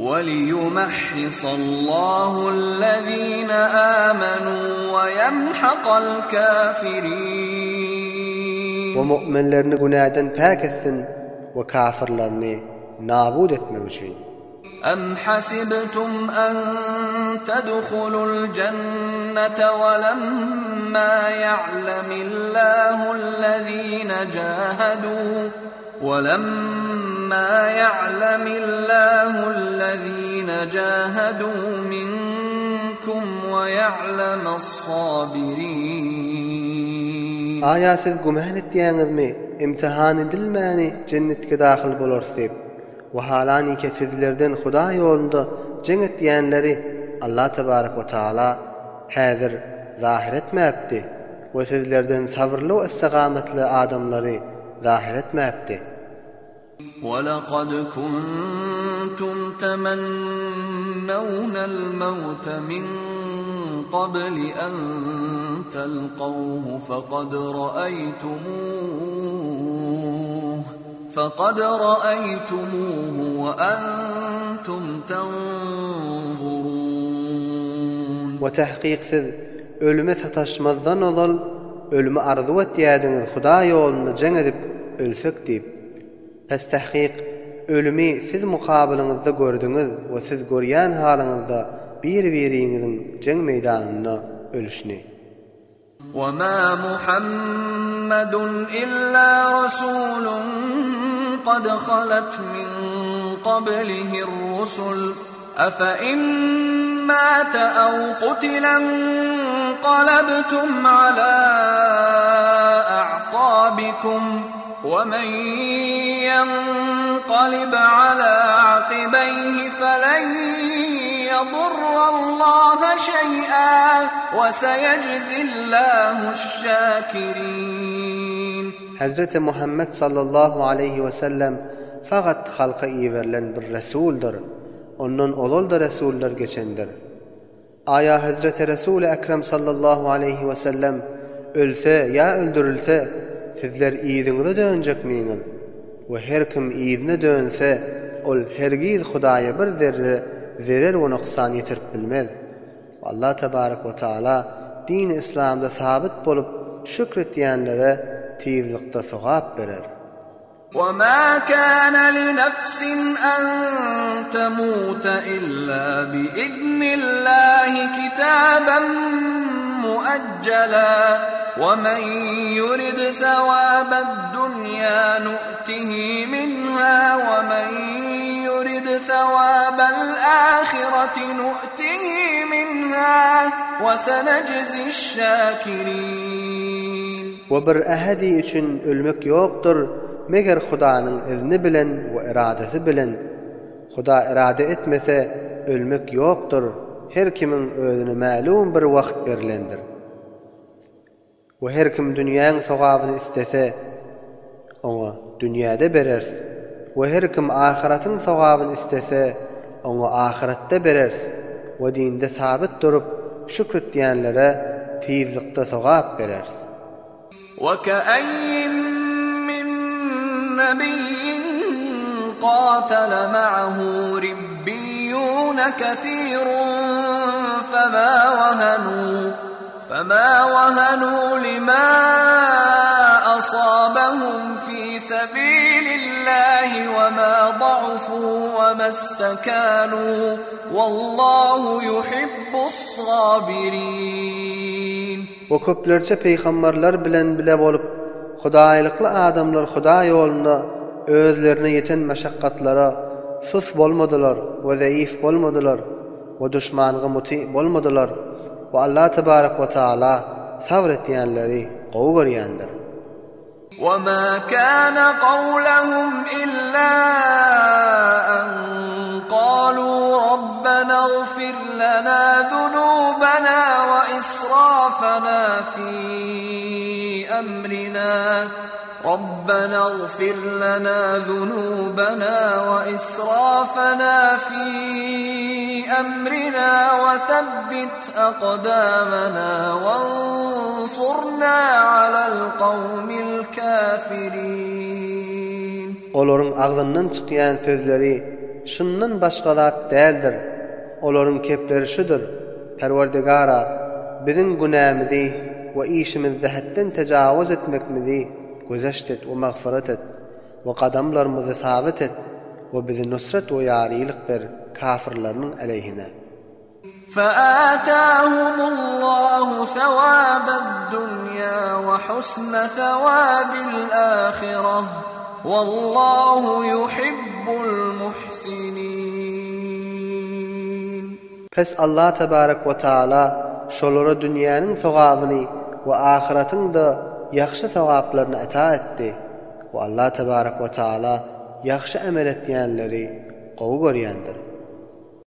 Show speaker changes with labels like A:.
A: وَلِيُمَحِّصَ اللَّهُ الَّذِينَ آمَنُوا وَيَمْحَقَ الْكَافِرِينَ.
B: ومؤمنlerini günahdan pak etsin ve kafirlerini nabud etmek için.
A: أَمْ حَسِبْتُمْ أَن تَدْخُلُوا الْجَنَّةَ وَلَمَّا يَعْلَمِ اللَّهُ الَّذِينَ جَاهَدُوا مِنكُمْ وَيَعْلَمَ الصَّابِرِينَ.
B: Aya siz güman etdiňizmi imtihan edilmäni cennetke dahil bolarsyp we halaniki sizlerden Huda ýolunda jeň etdiňleri Allah tebarak we taala häzir zahir etmäpdi we sizlerden sabırly we istigametli adamlary zahir etmäpdi.
A: وَلَقَدْ كُنْتُمْ تَمَنَّوْنَ الْمَوْتَ مِنْ قَبْلِ أَنْ تَلْقَوْهُ فَقَدْ رَأَيْتُمُوهُ وَأَنْتُمْ تَنْظُرُونَ.
B: وتحقيق siz ölüme sataşmazdan olal, ölümü arzu etdiýädiňiz Huda ýolunda jeň edip ölsek diýip. Pes tahqiq ölümi siz mukabiliňizde gördüňiz we siz görýän halyňyzda bir-biriňiziň jeň meýdanyna ölüşni.
A: وَمَا مُحَمَّدٌ إِلَّا رَسُولٌ قَدْ خَلَتْ مِنْ قَبْلِهِ الرُّسُلُ أَفَإِنْ مَاتَ أَوْ قُتِلَ انقَلَبْتُمْ عَلَى أَعْقَابِكُمْ وَمَنْ يَنْقَلِبْ عَلَى عَقِبَيْهِ فَلَنْ يَضُرَّ اللَّهَ شَيْئًا وَسَيَجْزِي اللَّهُ الشَّاكِرِينَ. Hazreti
B: Muhammed sallallahu aleyhi ve sellem fakat halka iverilen bir resuldur. Ondan olol da resuller geçendir. Aya Hazreti Resul-i Ekrem sallallahu aleyhi ve sellem ölse ya öldürülse sizler iýdiňize dönjek miňiz? Ve her kim iýdine dönse ol hergiz Hudaýa bir zerre zerer we noksan ýetirip bilmez. Allah tebarak we taala din İslamda sabit bolup şükretýänlere tizlikde sowap berer.
A: وَمَا كَانَ لِنَفْسٍ أَن تَمُوتَ إِلَّا بِإِذْنِ اللَّهِ كِتَابًا مُؤَجَّلًا وَمَن يُرِدْ ثَوَابَ الدُّنْيَا نُؤْتِهِ مِنْهَا وَمَن يُرِدْ ثَوَابَ الْآخِرَةِ نُؤْتِهِ مِنْهَا وَسَنَجْزِي الشَّاكِرِينَ.
B: وَبِر أَهَدِي üçün ölmek ýokdur meger Hudaňyň izni bilen we iradesi bilen. Huda irade etmese ölmek ýokdur. Her kimin özüne ma'lum bir wagt berilendir. Ve her kim dünýäň sogabyny istese oňa dünýäde berers. Ve her kim ahiratyň sogabyny istese oňa ahiratda berers. Ve dinde sabit durup şükretýänlere tizlikde sogap berers.
A: وَكَأَيِّن مِّن نَّبِيٍّ قَاتَلَ مَعَهُ رِبِّيُّونَ كَثِيرٌ فما وهنوا لما أصابهم في سبيل الله وما ضعفوا وما استكانوا والله يحب الصابرين.
B: O köplerçe peygamberler bilen bile bolup Hudaýlykly adamlar Huda ýolunda özlerine yeten meşakkatlara sus bolmadylar we zayıf bolmadylar we düşmanlyga muti bolmadylar. Ve Allah tebarak ve taala sabr etýänleri gowy görýändir.
A: وَمَا كَانَ قَوْلَهُمْ إِلَّا أَن قَالُوا رَبَّنَا اغْفِرْ لَنَا ذُنُوبَنَا وَإِسْرَافَنَا فِي أَمْرِنَا رَبَّنَا اغْفِرْ لَنَا ذُنُوبَنَا وَإِسْرَافَنَا فِي أَمْرِنَا وَثَبِّتْ أَقْدَامَنَا وَانصُرْنَا عَلَى الْقَوْمِ الْكَافِرِينَ.
B: Olaryň agzyndan çykýan sözleri şundan başga zat däldir. Olaryň kepleri şudur: Perwerdigara, biziň günämizi we işimizi hadden tajawuz etmekmizi gözeşt et we magfiret et we gadamlarymyzy sabit et we bizi nusrat we ýarylyk ber kafirleriň aleyhine.
A: فآتاهم الله ثواب الدنيا وحسن ثواب الآخرة والله يحب المحسنين.
B: Pes Allah tebarek we taala şolara dünýäniň sogabyny we ahiratyň da ýaxşy sogaplaryny ata etdi. We Allah tebarek we taala ýaxşy amel etýänleri gowy görýändir.